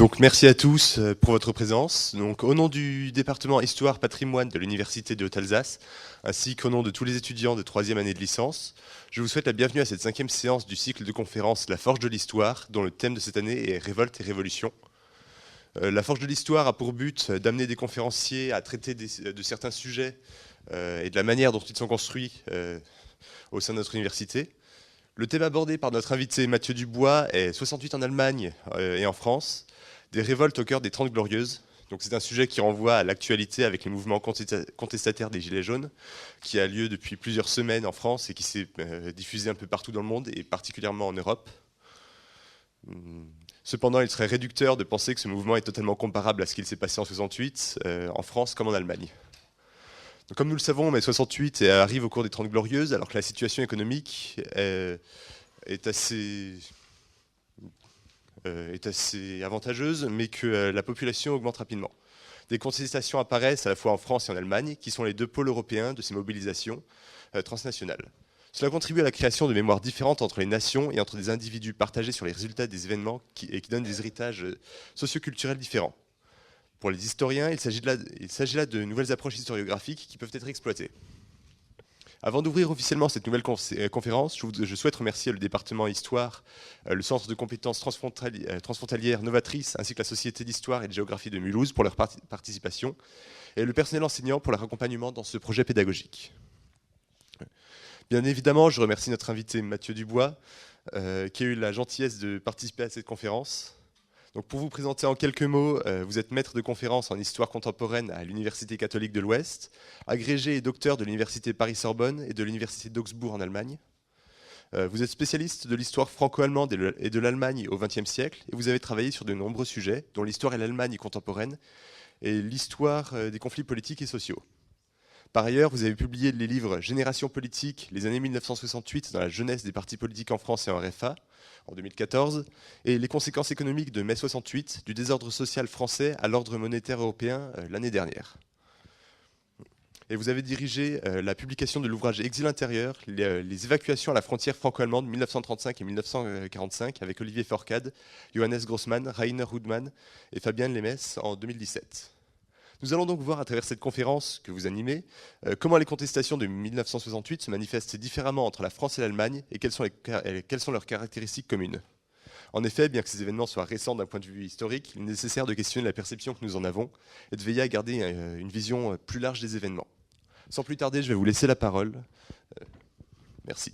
Donc merci à tous pour votre présence. Donc au nom du département Histoire Patrimoine de l'Université de Haute-Alsace, ainsi qu'au nom de tous les étudiants de 3e année de licence, je vous souhaite la bienvenue à cette 5e séance du cycle de conférences La Forge de l'Histoire, dont le thème de cette année est Révolte et Révolution. La Forge de l'Histoire a pour but d'amener des conférenciers à traiter de certains sujets et de la manière dont ils sont construits au sein de notre université. Le thème abordé par notre invité Mathieu Dubois est 68 en Allemagne et en France, des révoltes au cœur des 30 Glorieuses. Donc c'est un sujet qui renvoie à l'actualité avec les mouvements contestataires des Gilets jaunes, qui a lieu depuis plusieurs semaines en France et qui s'est diffusé un peu partout dans le monde, et particulièrement en Europe. Cependant, il serait réducteur de penser que ce mouvement est totalement comparable à ce qu'il s'est passé en 68, en France comme en Allemagne. Donc, comme nous le savons, mai 68 arrive au cours des 30 Glorieuses, alors que la situation économique est assez avantageuse, mais que la population augmente rapidement. Des contestations apparaissent à la fois en France et en Allemagne, qui sont les deux pôles européens de ces mobilisations transnationales. Cela contribue à la création de mémoires différentes entre les nations et entre des individus partagés sur les résultats des événements et qui donnent des héritages socioculturels différents. Pour les historiens, il s'agit là de nouvelles approches historiographiques qui peuvent être exploitées. Avant d'ouvrir officiellement cette nouvelle conférence, je souhaite remercier le département Histoire, le Centre de compétences transfrontalières novatrices, ainsi que la Société d'Histoire et de Géographie de Mulhouse pour leur participation, et le personnel enseignant pour leur accompagnement dans ce projet pédagogique. Bien évidemment, je remercie notre invité Mathieu Dubois, qui a eu la gentillesse de participer à cette conférence. Donc pour vous présenter en quelques mots, vous êtes maître de conférence en histoire contemporaine à l'Université catholique de l'Ouest, agrégé et docteur de l'Université Paris-Sorbonne et de l'Université d'Augsbourg en Allemagne. Vous êtes spécialiste de l'histoire franco-allemande et de l'Allemagne au XXe siècle, et vous avez travaillé sur de nombreux sujets, dont l'histoire et l'Allemagne contemporaine, et l'histoire des conflits politiques et sociaux. Par ailleurs, vous avez publié les livres Génération politique, les années 1968 dans la jeunesse des partis politiques en France et en RFA, en 2014, et les conséquences économiques de mai 68, du désordre social français à l'ordre monétaire européen l'année dernière. Et vous avez dirigé la publication de l'ouvrage Exil intérieur, les évacuations à la frontière franco-allemande 1935 et 1945 avec Olivier Forcade, Johannes Grossmann, Rainer Hudmann et Fabien Lemess en 2017. Nous allons donc voir à travers cette conférence que vous animez comment les contestations de 1968 se manifestent différemment entre la France et l'Allemagne et quelles sont leurs caractéristiques communes. En effet, bien que ces événements soient récents d'un point de vue historique, il est nécessaire de questionner la perception que nous en avons et de veiller à garder une vision plus large des événements. Sans plus tarder, je vais vous laisser la parole. Merci.